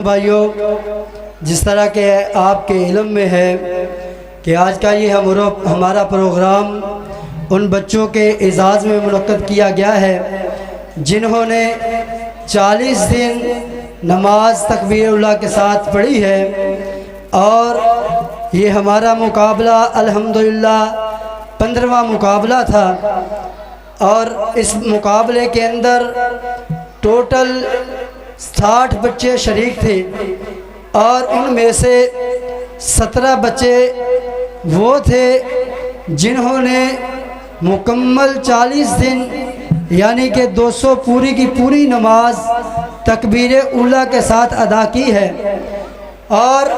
भाइयों, जिस तरह के आपके इल्म में है कि आज का ये हमारा प्रोग्राम उन बच्चों के एजाज़ में मुनक्कद किया गया है जिन्होंने 40 दिन नमाज तकबीरुल्लाह के साथ पढ़ी है। और ये हमारा मुकाबला अल्हम्दुलिल्लाह 15वां मुकाबला था। और इस मुकाबले के अंदर टोटल 60 बच्चे शरीक थे और उनमें से 17 बच्चे वो थे जिन्होंने मुकम्मल 40 दिन यानी कि 200 पूरी की पूरी नमाज तकबीर उला के साथ अदा की है। और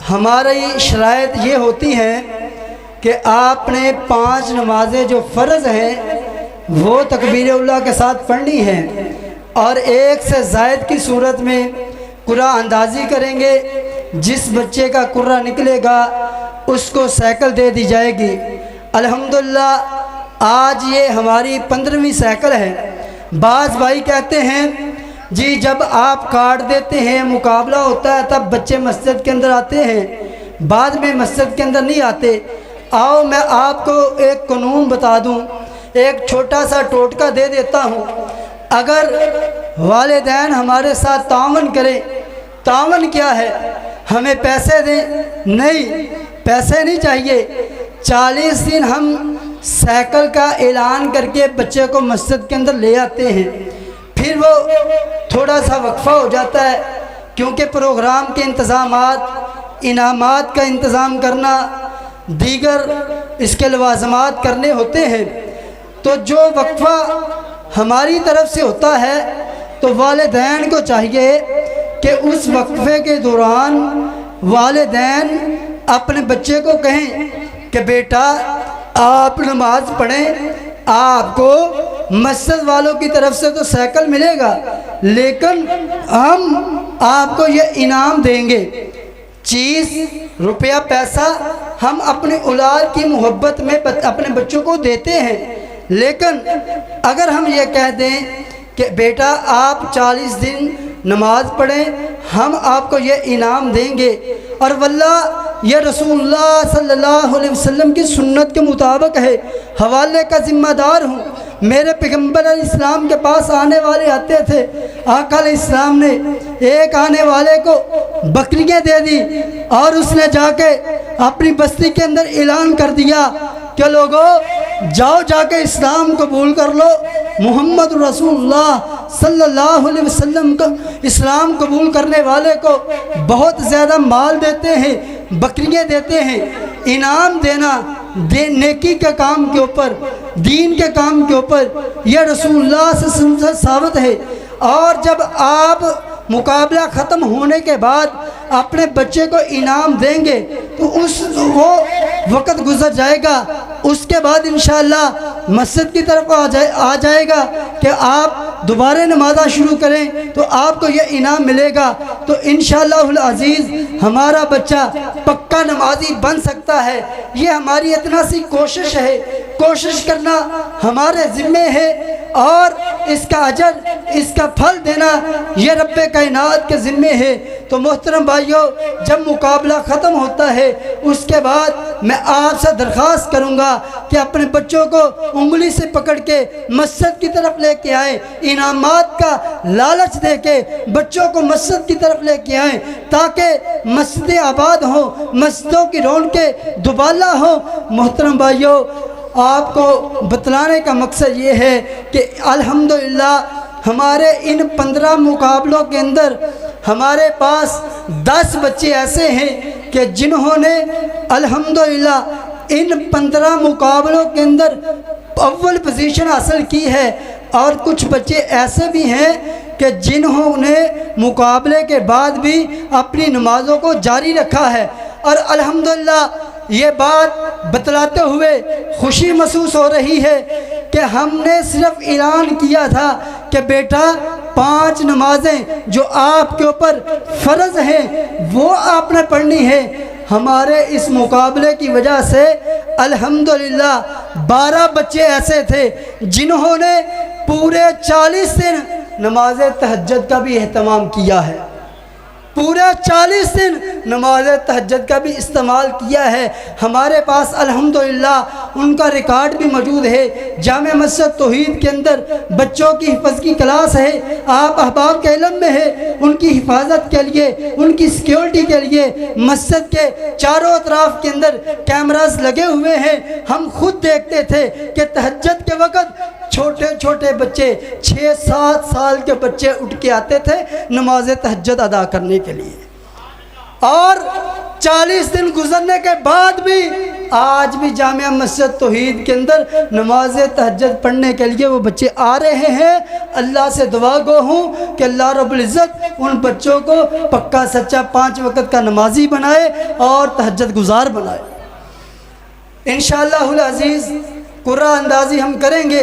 हमारी शराइत ये होती हैं कि आपने 5 नमाजें जो फ़र्ज़ हैं वो तकबीर उला के साथ पढ़नी है और एक से ज़ायद की सूरत में कुर्रा अंदाज़ी करेंगे। जिस बच्चे का कुर्रा निकलेगा उसको साइकिल दे दी जाएगी। अल्हम्दुलिल्लाह आज ये हमारी 15वीं साइकिल है। बाज़ भाई कहते हैं जी जब आप कार्ड देते हैं मुकाबला होता है तब बच्चे मस्जिद के अंदर आते हैं, बाद में मस्जिद के अंदर नहीं आते। आओ मैं आपको एक कानून बता दूं, एक छोटा सा टोटका दे देता हूं। अगर वालिदैन हमारे साथ तावन करें, तावन क्या है, हमें पैसे दें, नहीं पैसे नहीं चाहिए। 40 दिन हम साइकिल का ऐलान करके बच्चे को मस्जिद के अंदर ले आते हैं। फिर वो थोड़ा सा वक्फा हो जाता है क्योंकि प्रोग्राम के इंतज़ामात, इनामात का इंतज़ाम करना, दीगर इसके लवाज़मात करने होते हैं। तो जो वक्फा हमारी तरफ से होता है तो वालिदैन को चाहिए कि उस वक्फे के दौरान वालिदैन अपने बच्चे को कहें कि बेटा आप नमाज पढ़ें, आपको मस्जिद वालों की तरफ से तो साइकिल मिलेगा लेकिन हम आपको ये इनाम देंगे, चीज़ रुपया पैसा हम अपने औलाद की मोहब्बत में अपने बच्चों को देते हैं। लेकिन अगर हम ये कह दें कि बेटा आप 40 दिन नमाज पढ़ें, हम आपको ये इनाम देंगे, और वल्लाह ये रसूलुल्लाह सल्लल्लाहु अलैहि वसल्लम की सुन्नत के मुताबिक है, हवाले का ज़िम्मेदार हूँ। मेरे पैगम्बर इस्लाम के पास आने वाले आते थे, आका इस्लाम ने एक आने वाले को बकरियाँ दे दी और उसने जाके अपनी बस्ती के अंदर ऐलान कर दिया कि लोगों जाओ जाके इस्लाम कबूल कर लो, मोहम्मद रसूलुल्लाह सल्लल्लाहु अलैहि वसल्लम का इस्लाम कबूल करने वाले को बहुत ज़्यादा माल देते हैं, बकरियाँ देते हैं। इनाम देना नेकी के काम के ऊपर, दीन के काम के ऊपर यह रसूलुल्लाह से साबित है। और जब आप मुकाबला ख़त्म होने के बाद अपने बच्चे को इनाम देंगे तो वो वक़्त गुजर जाएगा, उसके बाद इंशाअल्लाह मस्जिद की तरफ आ जाएगा कि आप दोबारा नमाज़ा शुरू करें तो आपको ये इनाम मिलेगा। तो इंशाअल्लाहुल अज़ीज़ हमारा बच्चा पक्का नमाजी बन सकता है। ये हमारी इतना सी कोशिश है, कोशिश करना हमारे ज़िम्मे है और इसका अजर, इसका फल देना ये रब्बे कायनात के ज़िम्मे है। तो मोहतरम भाइयों, जब मुकाबला ख़त्म होता है उसके बाद मैं आपसे दरख्वास्त करूँगा कि अपने बच्चों को उंगली से पकड़ के मस्जिद की तरफ लेके आए, इनामात का लालच दे के बच्चों को मस्जिद की तरफ लेके आएँ ताकि मस्जिदें आबाद हों, मस्जिदों की रौनकें दुबाला हों। मोहतरम भाइयों, आपको बतलाने का मकसद ये है कि अल्हम्दुलिल्लाह हमारे इन 15 मुकाबलों के अंदर हमारे पास 10 बच्चे ऐसे हैं कि जिन्होंने अल्हम्दुलिल्लाह इन 15 मुकाबलों के अंदर अव्वल पोजीशन हासिल की है। और कुछ बच्चे ऐसे भी हैं कि जिन्होंने मुकाबले के बाद भी अपनी नमाज़ों को जारी रखा है। और अल्हम्दुलिल्लाह ये बात बतलाते हुए खुशी महसूस हो रही है कि हमने सिर्फ ऐलान किया था कि बेटा 5 नमाजें जो आपके ऊपर फ़र्ज़ हैं वो आपने पढ़नी है। हमारे इस मुकाबले की वजह से अल्हम्दुलिल्लाह 12 बच्चे ऐसे थे जिन्होंने पूरे 40 दिन नमाज तहज्जुद का भी एहतमाम किया है। पूरे 40 दिन नमाज तहज्जुद का भी इस्तेमाल किया है। हमारे पास अल्हम्दुलिल्लाह उनका रिकॉर्ड भी मौजूद है। जामे मस्जिद तौहीद के अंदर बच्चों की हिफ़्ज़ की क्लास है, आप अहबाब के इल्म में है। उनकी हिफाजत के लिए, उनकी सिक्योरिटी के लिए मस्जिद के चारों तरफ के अंदर कैमरास लगे हुए हैं। हम खुद देखते थे कि तहज्जुद के वक़्त छोटे छोटे बच्चे 6-7 साल के बच्चे उठ के आते थे नमाज तहज्जुद अदा करने के लिए, और 40 दिन गुजरने के बाद भी आज भी जामिया मस्जिद तौहीद के अंदर नमाज तहज्जुद पढ़ने के लिए वो बच्चे आ रहे हैं। अल्लाह से दुआ गो हूँ कि अल्लाह रब्बुल इज़्ज़त उन बच्चों को पक्का सच्चा 5 वक़्त का नमाजी बनाए और तहज्जुद गुजार बनाए। इंशाअल्लाहुल अज़ीज़ कुर्रा अंदाज़ी हम करेंगे,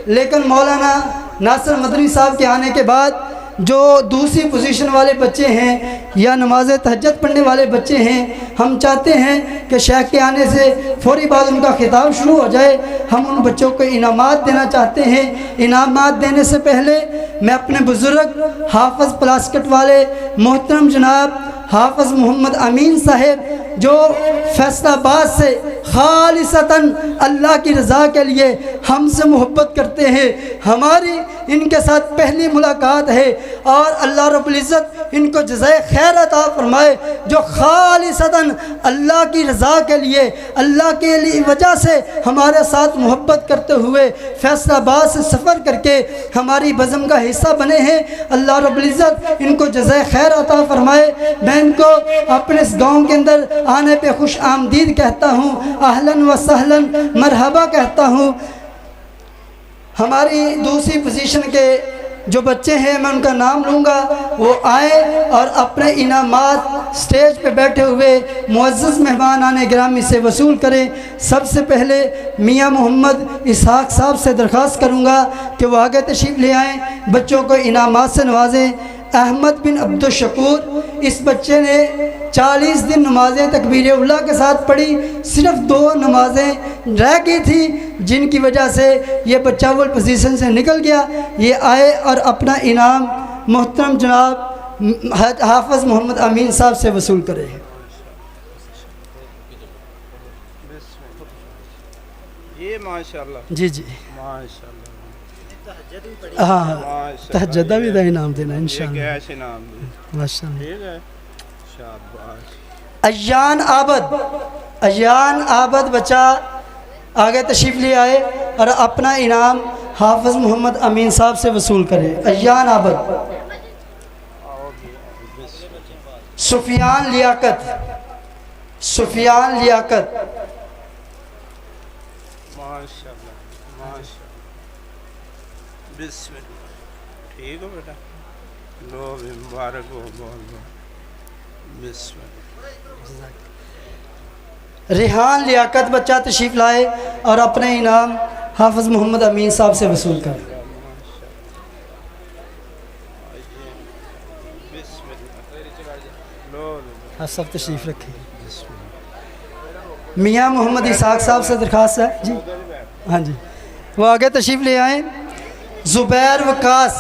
लेकिन मौलाना नासिर मदनी साहब के आने के बाद जो दूसरी पोजीशन वाले बच्चे हैं या नमाज तहज्जुद पढ़ने वाले बच्चे हैं, हम चाहते हैं कि शेख के आने से फौरी बाद उनका खिताब शुरू हो जाए। हम उन बच्चों को इनामात देना चाहते हैं। इनामात देने से पहले मैं अपने बुज़ुर्ग हाफ़िज़ प्लास्कट वाले मोहतरम जनाब हाफ़िज़ मोहम्मद अमीन साहब जो फैसलाबाद से खालिसतन अल्लाह की रज़ा के लिए हमसे मोहब्बत करते हैं, हमारी इनके साथ पहली मुलाकात है, और अल्लाह रब्बुल इज़्ज़त इनको जज़ाए खैर अता फरमाए, जो खालिसतन अल्लाह की रज़ा के लिए, अल्लाह के लिए वजह से हमारे साथ मोहब्बत करते हुए फैसलाबाद से सफ़र करके हमारी बज़म का हिस्सा बने हैं। अल्लाह रब्बुल इज़्ज़त इनको जज़ाए खैर अता फरमाए। मैं इनको अपने इस गाँव के अंदर आने पे खुश आमदीद कहता हूँ, अहलन व सहलन मरहबा कहता हूँ। हमारी दूसरी पोजीशन के जो बच्चे हैं मैं उनका नाम लूँगा, वो आए और अपने इनामात स्टेज पे बैठे हुए मुअज़्ज़ज़ मेहमान आने गिरामी से वसूल करें। सबसे पहले मियाँ मोहम्मद इसहाक़ साहब से दरख्वास्त करूँगा कि वो आगे तशरीफ़ ले आएँ, बच्चों को इनामात से नवाजें। अहमद बिन अब्दुल शकूर, इस बच्चे ने 40 दिन नमाज़ें तकबीर-ए-उला के साथ पढ़ी, सिर्फ 2 नमाज़ें रह गई थी जिनकी वजह से ये बच्चा वो पोजीशन से निकल गया। ये आए और अपना इनाम मोहतरम जनाब हाफ़िज़ मोहम्मद अमीन साहब से वसूल करे। ये माशाअल्लाह, जी जी माशाअल्लाह, हाँ तहज्जुद भी इनाम देना इंशाअल्लाह। कैसे नाम माशाअल्लाह। ठीक है, शाबाश। अयान आबद, अयान आबद बच्चा आगे तशरीफ़ ले आए और अपना इनाम हाफ़िज़ मोहम्मद अमीन साहब से वसूल करे। अयान आबद। सुफियान लियाकत, सुफियान लियाकत, माशाअल्लाह, माशाअल्लाह, बिस्मिल्लाह। ठीक हो बेटा, लो मुबारक हो, बहुत बहुत बिस्मिल्लाह। रिहान लियाकत बच्चा तशरीफ़ लाए और अपने इनाम हाफ़िज़ मोहम्मद अमीन साहब से वसूल करें। आप सब तशरीफ़ रखें। मियाँ मोहम्मद इसहाक़ साहब से दरख्वास्त है जी, हाँ जी, वो आगे तशरीफ़ ले आए। ज़ुबैर वकास,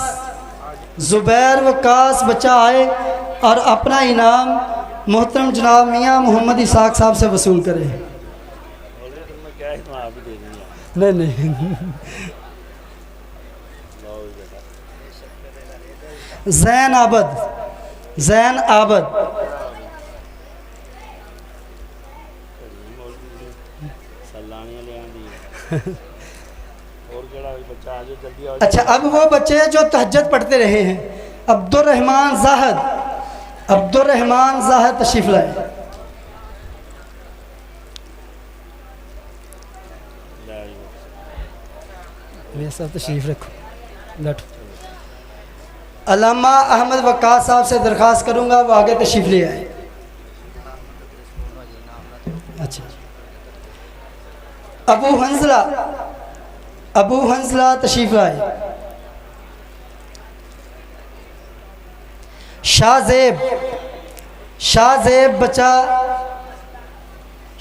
ज़ुबैर वकास बच्चा आए और अपना इनाम मोहतरम जनाब मियाँ मोहम्मद इसहाक़ साहब से वसूल करें। नहीं नहीं ज़ैन आबद, ज़ैन आबद, अच्छा अब वो बच्चे जो तहज्जुद पढ़ते रहे हैं, अब्दुर्रहमान ज़ाहिद, अब्दुर्रहमान ज़ाहिद तशरीफ़ लाए। ये सब तशरीफ़ रखो, लट। अल्लामा अहमद वकास साहब से दरख्वास्त करूँगा वो आगे तशरीफ़ ले आए। अच्छा अबू हंसला, अबू हंसला तशरीफ़ लाए। शाहज़ेब, शाहज़ेब बच्चा,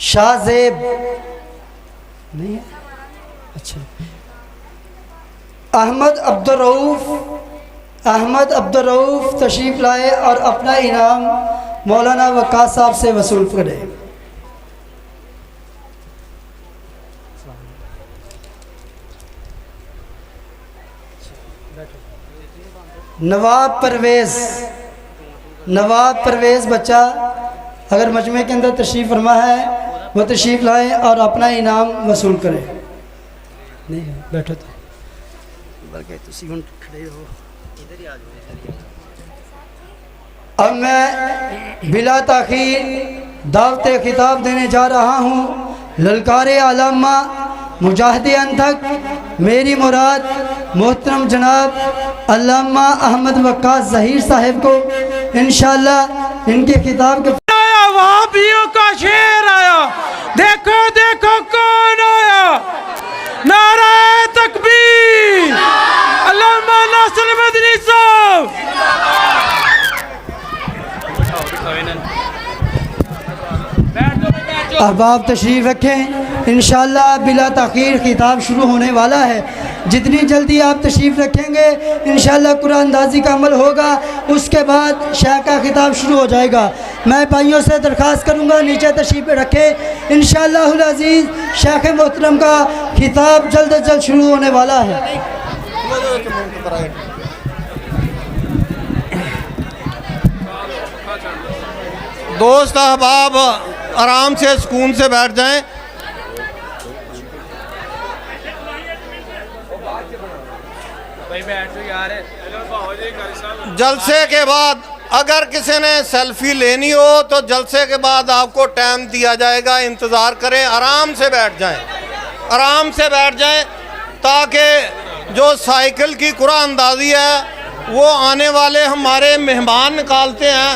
शाहज़ेब नहीं है, अच्छा। अहमद अब्दुर्रऊफ़, अहमद अब्दुल रऊफ तशरीफ़ लाए और अपना इनाम मौलाना वक्कास साहब से वसूल करें। नवाब परवेज़ बच्चा अगर मजमे के अंदर तशरीफ़ फरमा है वो तशरीफ़ लाएँ और अपना इनाम वसूल करें। नहीं बैठो तो खड़े हो। अब मैं बिला ताख़ीर दावत खिताब देने जा रहा हूँ ललकारे आलमा मुजाहिदे अंधक मेरी मुराद मोहतरम जनाब अल्लामा अहमद वक्कास ज़हीर साहिब को इंशाअल्लाह इनके खिताब के वहाबियों का शेर आया। देखो देखो कौन आया। नारा तकबीर। अल्लामा नासिर मदनी साहब। अब आप तशरीफ़ रखें। इंशाअल्लाह बिला ताख़ीर खिताब शुरू होने वाला है। जितनी जल्दी आप तशरीफ़ रखेंगे इंशाअल्लाह कुरान अंदाज़ी का अमल होगा। उसके बाद शाह का खिताब शुरू हो जाएगा। मैं भाइयों से दरख्वास्त करूँगा नीचे तशरीफ़ रखें। इंशाअल्लाहुल अज़ीज़ शेख मोहतरम का खिताब जल्द अज जल्द शुरू होने वाला है। दोस्त अहबाब आराम से सुकून से बैठ जाएं। जलसे के बाद अगर किसी ने सेल्फी लेनी हो तो जलसे के बाद आपको टाइम दिया जाएगा। इंतज़ार करें, आराम से बैठ जाएं, आराम से बैठ जाएं ताकि जो साइकिल की कुरान अंदाज़ी है वो आने वाले हमारे मेहमान निकालते हैं,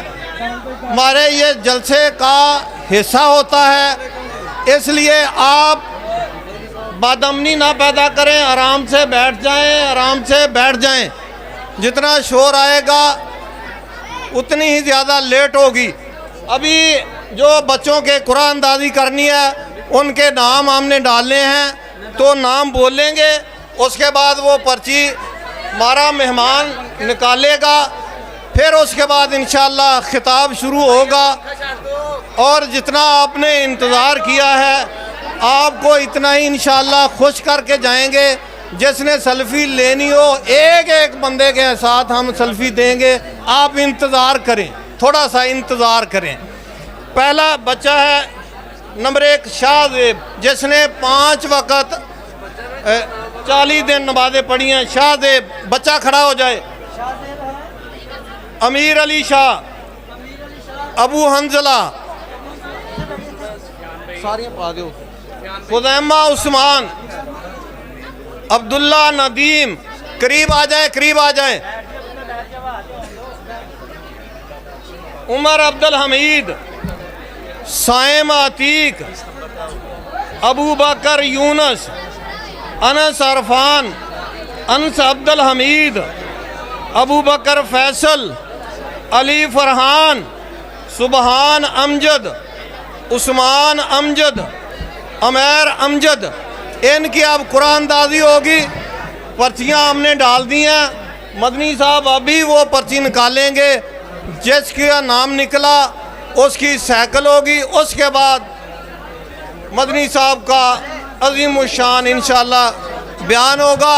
हमारे ये जलसे का हिस्सा होता है। इसलिए आप बदअमनी ना पैदा करें, आराम से बैठ जाएं, आराम से बैठ जाएं। जितना शोर आएगा उतनी ही ज़्यादा लेट होगी। अभी जो बच्चों के कुरान अंदाज़ी करनी है उनके नाम हमने डालने हैं, तो नाम बोलेंगे, उसके बाद वो पर्ची हमारा मेहमान निकालेगा, फिर उसके बाद इंशाअल्लाह खिताब शुरू होगा। और जितना आपने इंतज़ार किया है आपको इतना ही इंशाअल्लाह खुश करके जाएंगे। जिसने सेल्फ़ी लेनी हो एक एक बंदे के साथ हम सेल्फ़ी देंगे। आप इंतज़ार करें, थोड़ा सा इंतज़ार करें। पहला बच्चा है नंबर 1 शाहजेब, जिसने 5 वक़्त 40 दिन नमाज़ें पढ़ी हैं। शाहजेब बच्चा खड़ा हो जाए। अमीर अली शाह, अबू हंजला, खुदैमा उस्मान, अब्दुल्ला नदीम, करीब आ जाए, करीब आ जाए। उमर अब्दुल हमीद, साइम अतीक, अबू बकर यूनस, अनस अरफान, अनस अब्दुल हमीद, अबू बकर फैसल, अली फरहान, सुबहान अमजद, उस्मान अमजद, अमैर अमजद। इनकी अब कुरान अंदाज़ी होगी। पर्चियाँ हमने डाल दी हैं। मदनी साहब अभी वो पर्ची निकालेंगे। जिसका नाम निकला उसकी साइकिल होगी। उसके बाद मदनी साहब का अज़ीम शान इंशाअल्लाह बयान होगा।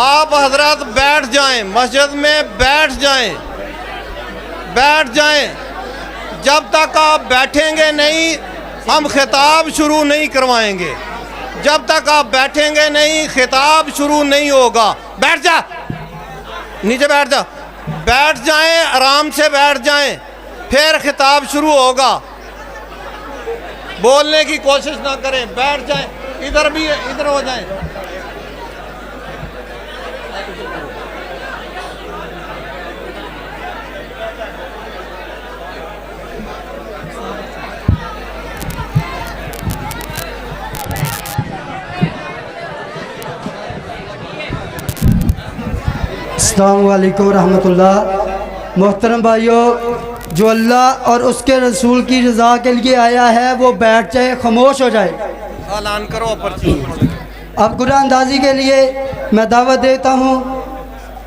आप हजरत बैठ जाएं, मस्जिद में बैठ जाएं, बैठ जाएं। जब तक आप बैठेंगे नहीं हम खिताब शुरू नहीं करवाएंगे। जब तक आप बैठेंगे नहीं खिताब शुरू नहीं होगा। बैठ जा, नीचे बैठ जा, बैठ जाएं, आराम से बैठ जाएं, फिर खिताब शुरू होगा। बोलने की कोशिश ना करें, बैठ जाएं। इधर भी इधर हो जाएं। अस्सलामु अलैकुम रहमतुल्लाह। मोहतरम भाइयों, जो अल्लाह और उसके रसूल की रज़ा के लिए आया है वो बैठ जाए, खामोश हो जाए। ऐलान करो पर्ची। अब कुरान अंदाज़ी के लिए मैं दावत देता हूँ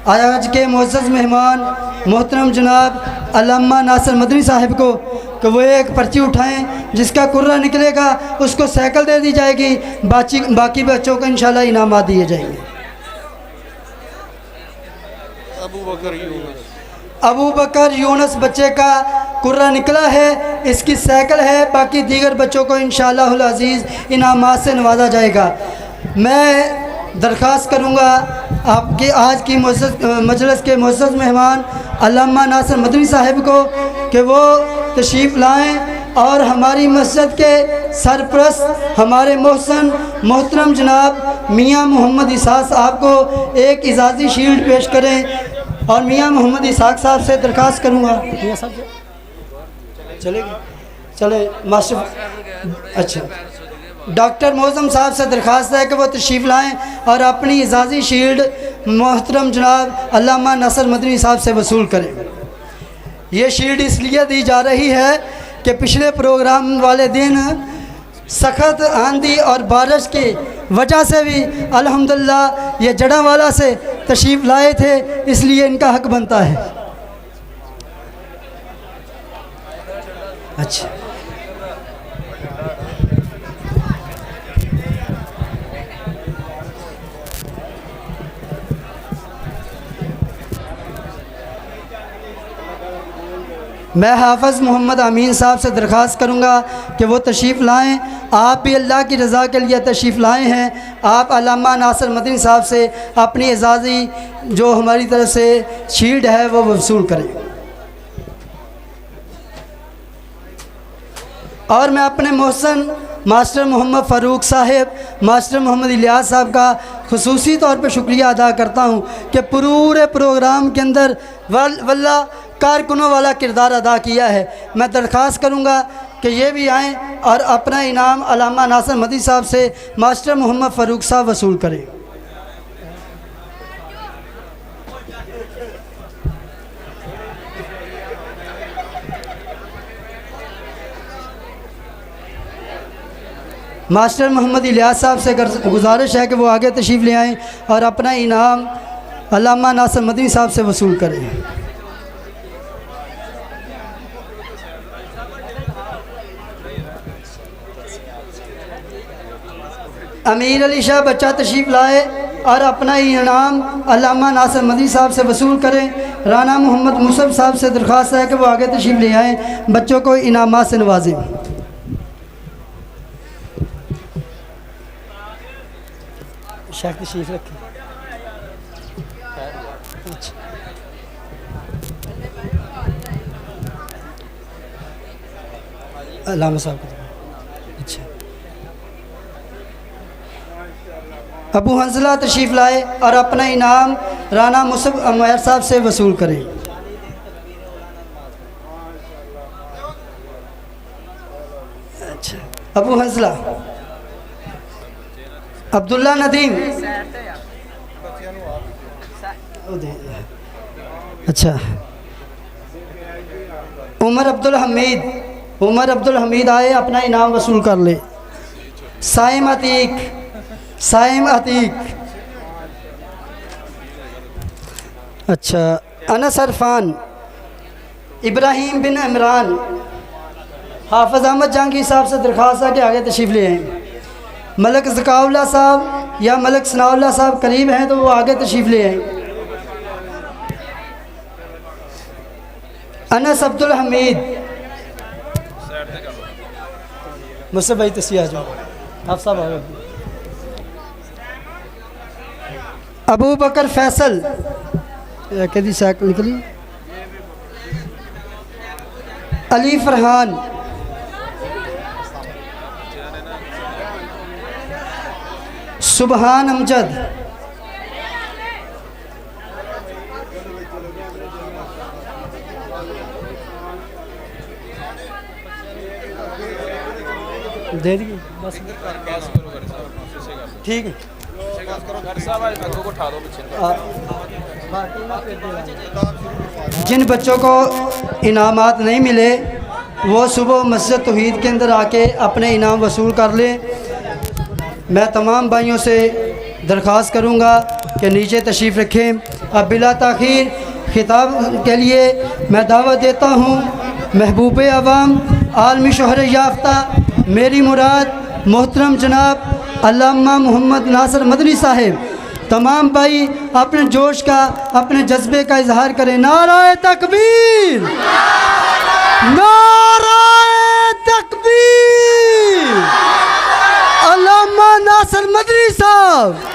आज के मुअज़्ज़ज़ मेहमान मोहतरम जनाब अल्लामा नासिर मदनी साहब को कि वो एक पर्ची उठाएं, जिसका कुर्रा निकलेगा उसको साइकिल दे दी जाएगी, बाकी बच्चों को इंशाल्लाह इनामात दिए जाएंगे। अबू बकर यूनुस बच्चे का कुर्रा निकला है, इसकी साइकिल है, बाकी दीगर बच्चों को इंशाअल्लाहुल अज़ीज़ इनामात से नवाजा जाएगा। मैं दरख्वास्त करूँगा आपके आज की मजलिस के मुअज़्ज़ज़ मेहमान अल्लामा नासिर मदनी साहब को कि वो तशरीफ़ लाएँ और हमारी मस्जिद के सरपरस्त हमारे मोहतरम जनाब मियाँ मोहम्मद इसाक़ साहब को एक इजाज़ी शील्ड पेश करें। और मियाँ मोहम्मद इसाक़ साहब से दरख्वास्त करूँगा, मियाँ साहब चलेंगे, चले मास्टर, अच्छा डॉक्टर मौज़म साहब से दरख्वास्त है कि वो तशरीफ़ लाएँ और अपनी इजाज़ी शील्ड मोहतरम जनाब अल्लामा नासिर मदनी साहब से वसूल करें। ये शील्ड इसलिए दी जा रही है कि पिछले प्रोग्राम वाले दिन सख्त आंधी और बारिश की वजह से भी अल्हम्दुलिल्लाह ये जड़ावाला से तशरीफ़ लाए थे, इसलिए इनका हक बनता है। अच्छा मैं हाफ़िज़ मोहम्मद अमीन साहब से दरख्वास्त करूँगा कि वो तशरीफ़ लाएँ। आप भी अल्लाह की रज़ा के लिए तशरीफ़ लाए हैं। आप अल्लामा नासिर मदनी साहब से अपनी एजाज़ी जो हमारी तरफ से शील्ड है वो वसूल करें। और मैं अपने मोहसन मास्टर मोहम्मद फ़ारूक साहब, मास्टर मोहम्मद इलियास साहब का खुसूसी तौर पर शुक्रिया अदा करता हूँ कि पूरे प्रोग्राम के अंदर वल्ला कारकुनों वाला किरदार अदा किया है। मैं दरख्वास्त करूँगा कि ये भी आएँ और अपना इनाम अल्लामा नासिर मदनी साहब से मास्टर मोहम्मद फ़ारूक साहब वसूल करें। मास्टर मोहम्मद इलियास साहब से गुजारिश है कि वो आगे तशरीफ़ ले आएँ और अपना इनाम अल्लामा नासिर मदनी साहब से वसूल करें। अमीर अली शाह बच्चा तशरीफ़ लाए और अपना इनाम अल्लामा नासिर मदनी साहब से वसूल करें। राना मोहम्मद मुसब साहब से दरख्वास्त है कि वो आगे तशरीफ़ ले आएँ, बच्चों को इनामात से नवाजें। शाह तशरीफ़ रखें। अल्लामा साहब को अच्छा अबू हंसला तशरीफ़ लाए और अपना इनाम राना मुसब उमैर साहब से वसूल करें। अच्छा अबू हंसला अब्दुल्ला नदीम, अच्छा उमर अब्दुल हमीद आए, अपना इनाम वसूल कर ले। साइम अतीक, अच्छा अनस अरफान, इब्राहिम बिन इमरान। हाफ़िज़ अहमद जहांगीर साहब से दरख्वास्त है कि आगे तशरीफ़ ले आएँ। मलक ज़काउल्लाह साहब या मलक सनाउल्लाह साहब करीब हैं तो वो आगे तशरीफ़ ले आएँ। अनस अब्दुल हमीद, मुझसे भाई तस्वीर आ जाओ, आप साहब आ गए। अबू बकर फैसल, कैदी साइकिल निकली। अली फरहान, सुबहान अमजद, दे दी बस ठीक है। जिन बच्चों को इनामात नहीं मिले वो सुबह मस्जिद तौहीद के अंदर आके अपने इनाम वसूल कर लें। मैं तमाम भाइयों से दरख्वास्त करूँगा के नीचे तशरीफ़ रखें। अब बिला ताख़ीर खिताब के लिए मैं दावत देता हूँ महबूब अवाम आलमी शोहरत याफ्ता मेरी मुराद मोहतरम जनाब अल्लामा मोहम्मद नासिर मदनी साहिब। तमाम भाई अपने जोश का अपने जज्बे का इजहार करें। नाराए तकबीर, नाराए तकबीर। अल्लामा नासिर मदनी साहब।